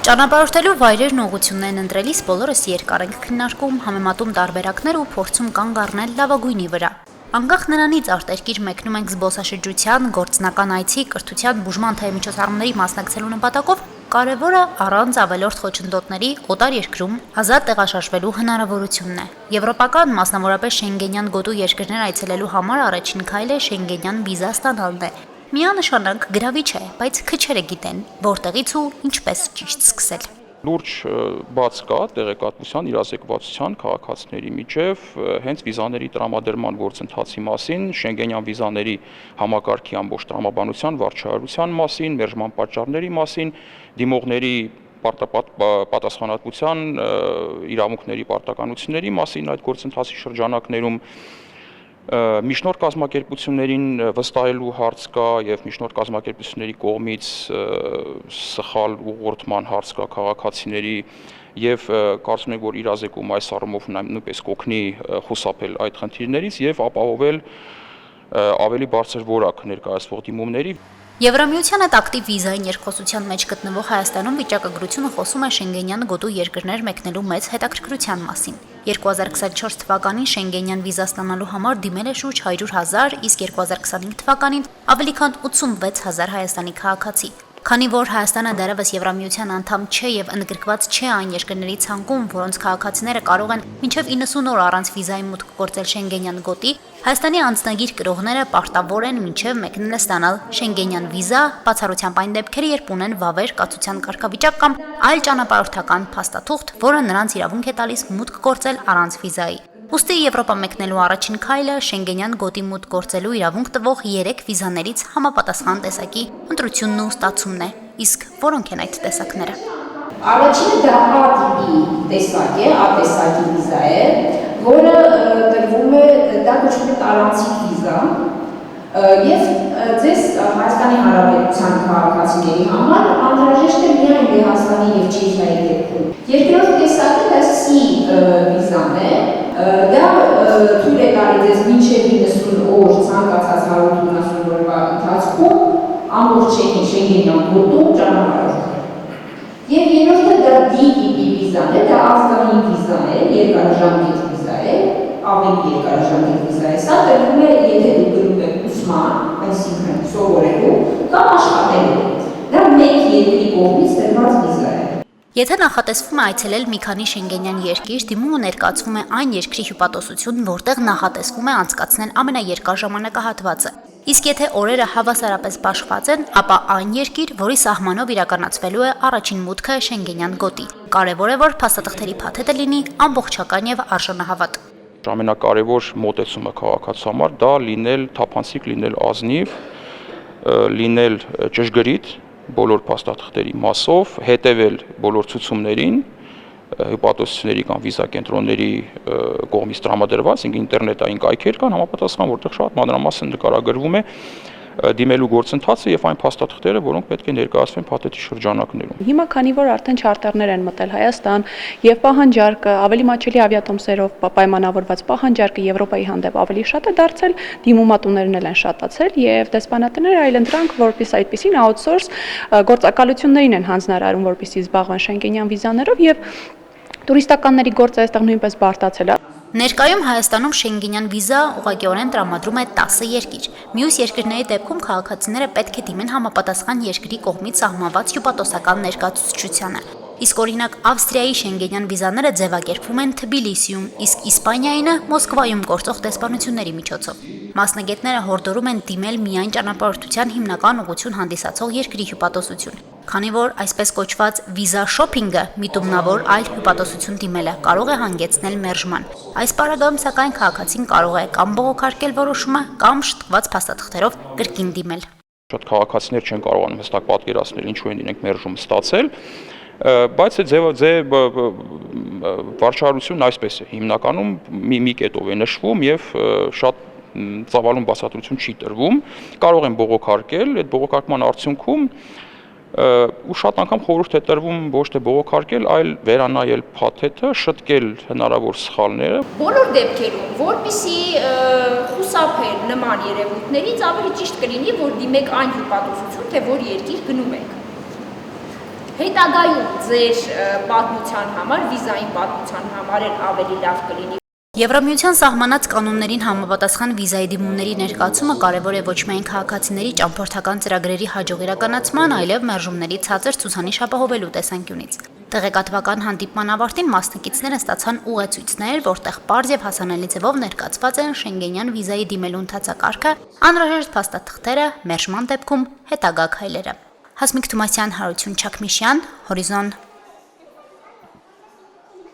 Ճանապարհորդելու վայրերն ու ուղղություններն ընտրելիս բոլորս երկար ենք քննարկում, համեմատում տարբերակներ ու փորձում կանգ առնել լավագույնի վրա։ Անկախ նրանից արտերկիր մեկնում ենք զբոսաշրջության, գործնական այցի, կրթության, բուժման թե միջոցառումների մասնակցելու նպատակով, կարևորը առանց ավելորդ խոչընդոտների օտար երկրում ազատ տեղաշարժվելու հնարավորությունն է։ Եվրոպական, մասնավորապես Շենգենյան գոտու երկրներ այցելելու համար առաջին քայլը Շենգենյան վիզա ստանալն է։ Միանշանակ գրավիչ է, բայց քչերը գիտեն, որտեղից ու ինչպես ճիշտ սկսել։ Լուրջ բաց կա տեղեկատվության, իրազեկվածության քաղաքացիների միջև հենց վիզաների տրամադրման գործընթացի մասին, Շենգենյան վիզաների համակարգի ամբողջ տրամաբանության, վարչարարության մասին, մերժման պատճառների մասին, դիմողների պատասխանատվության, իրավունքների պարտականությունների մասին այդ գործընթացի շրջանակներում միջնորդ կազմակերպություններին վստահելու հարց կա եւ միջնորդ կազմակերպությունների կողմից սխալ ուղղորդման հարց կա քաղաքացիների եւ կարծում եմ որ իրազեկում այս առումով նույնպես կօգնի խուսափել այդ խնդիրներից եւ ապահովել ավելի բարձր որակ ներկայացվող դիմումների։ Եվրամիության հետ ակտիվ վիզային երկխոսության մեջ գտնվող Հայաստանում վիճակագրությունը խոսում է Շենգենյան գոտու երկրներ մեկնելու մեծ հետաքրքրության մասին։ 2024 թվականին Շենգենյան վիզա ստանալու համար դիմել է շուրջ 100,000, իսկ 2025 թվականին ավելի քան 86,000 Հայաստանի քաղաքացի։ Քանի որ Հայաստանը դեռևս Եվրամիության անդամ չէ եւ ընդգրկված չէ այն երկրների ցանկում, որոնց քաղաքացիները կարող են մինչեւ 90 օր առանց վիզայի մուտք գործել Շենգենյան գոտի, Հայաստանի անձնագիր կրողները պարտավոր են մինչև մեկնել ստանալ Շենգենյան վիզա, բացառությամբ այն դեպքերի, երբ ունեն վավեր կացության կարգավիճակ կամ այլ ճանապարհորդական փաստաթուղթ, որը նրանց իրավունք է տալիս մուտք գործել առանց վիզայի։ Ուստի Եվրոպա մեկնելու առաջին քայլը Շենգենյան գոտի մուտք գործելու իրավունք տվող 3 վիզաներից համապատասխան տեսակի ընտրությունն ու ստացումն է։ Իսկ որոնք են այդ տեսակները։ Առաջինը դա A-տիպի տեսակ է, A-տեսակի վիզա է, որը տրվում է, դա կոչվում է տարանցիկ վիզա, եւ ձեզ Հայաստանի Հանրապետության քաղաքացիների համար անհրաժեշտ է միայն Լեհաստանի եւ Չեխիայի դեպքում։ Երկրորդ տեսակը դա C վիզան է, դա թույլ է տալի ձեզ մինչև 90 օր ցանկացած 180 օրվա ընթացքում ամբողջ Շենգենյան գոտում ճանապարհորդել։ Եվ երրորդը դա D-տիպի վիզան է, դա ազգային վիզա է, երկարաժամկետ վիզա է, ավելի երկարաժամկետ վիզա է, սա տրվում է, եթե դուք գնում եք ուսման, այսինքն սովորելու կամ աշխատելու։ Դա մեկ երկրի կողմից տրված վիզա է։ Եթե նախատեսվում է այցելել մի քանի Շենգենյան երկիր, դիմումը ներկայացվում է այն երկրի հյուպատոսություն, որտեղ նախատեսվում է անցկացնել ամենաերկար ժամանակահատվածը։ Իսկ եթե օրերը հավասարապես բաշխված են, ապա այն երկիր, որի սահմանով իրականացվելու է առաջին մուտքը Շենգենյան գոտի։ Կարևոր է, որ փաստաթղթերի փաթեթը լինի ամբողջական եւ արժանահավատ։ Ամենակարևոր մոտեցումը քաղաքացու համար դա լինել թափանցիկ, լինել ազնիվ, լինել ճշգրիտ բոլոր փաստաթղթերի մասով, հետևել բոլոր ցուցումներին, հյուպատոսությունների կամ վիզա կենտրոնների կողմից տրամադրված, ինտերնետային կայքեր կան համապատասխան, որտեղ շատ մանրամասն նկարագրվում է դիմելու գործընթացը եւ այն փաստաթղթերը, որոնք պետք է ներկայացվեն փաթեթի շրջանակներում։ Հիմա քանի որ արդեն չարտերներ են մտել Հայաստան եւ պահանջարկը ավելի մատչելի ավիատոմսերով պայմանավորված պահանջարկը Եվրոպայի հանդեպ ավելի շատ է դարձել, դիմումատուներն էլ են շատացել եւ դեսպանատները այլընտրանք, որպես այդպեսին outsource գործակալություններին են հանձնարարում, որպեսզի զբաղվեն Շենգենյան վիզաներով եւ տուրիստականների գործը այստեղ նույնպես բարդացել է։ Ներկայում Հայաստանում Շենգենյան վիզա ուղղակիորեն տրամադրում է 10 երկիր։ Մյուս երկրների դեպքում քաղաքացիները պետք է դիմեն համապատասխան երկրի կողմից սահմանված հյուպատոսական ներկայացուցչությանը։ Իսկ օրինակ Ավստրիայի Շենգենյան վիզաները ձևակերպվում են Թբիլիսիում, իսկ Իսպանիայինը Մոսկվայում գործող դեսպանությունների միջոցով։ Մասնագետները հորդորում են դիմել միայն ճանապարհորդության հիմնական ուղղություն հանդիսացող երկրի հյուպատոսություն, քանի որ այսպես կոչված վիզա շոփինգը միտումնավոր այլ հյուպատոսություն դիմելը կարող է հանգեցնել մերժման։ Այս պարագայում սակայն քաղաքացին կարող է կամ բողոքարկել որոշումը, կամ շտկված փաստաթղթերով կրկին դիմել։ Շատ քաղաքացիներ չեն կարողանում հստակ պատկերացնել ինչու են իրենք մերժում ստացել, բայց վարչարությունն այսպես է, հիմնականում մի կետով է նշվում եւ շատ ծավալուն բացատրություն չի տրվում, կարող են բողոքարկել, այդ բողոքարկման արդյունքում ու շատ անգամ խորհուրդ է տրվում ոչ թե բողոքարկել, այլ վերանայել փաթեթը, շտկել հնարավոր սխալները։ Բոլոր դեպքերում, որպեսզի խուսափել նման երևույթներից, ավելի ճիշտ կլինի, որ դիմեք այն հյուպատոսություն, թե որ երկիր գնում եք։ Հետագայում ձեր պատմության համար, վիզային պատմության համար էլ ավելի լավ կլինի։ Եվրամիության սահմանած կանոններին համապատասխան վիզայի դիմումների ներկայացումը կարևոր է ոչ միայն քաղաքացիների ճամփորդական ծրագրերի հաջող իրականացման, այլև մերժումների ցածր ցուցանիշ ապահովելու տեսանկյունից։ Տեղեկատվական հանդիպման ավարտին մասնակիցները ստացան ուղեցույցներ, որտեղ պարզ եւ հասանելի ձևով ներկայացված են Շենգենյան վիզայի դիմելու ընթացակարգը, անհրաժեշտ փաստաթղթերը, մերժման դեպքում հետագա քայլերը։ Հասմիկ Թումասյան, Հարություն Չաքմիշյան, Հորիզոն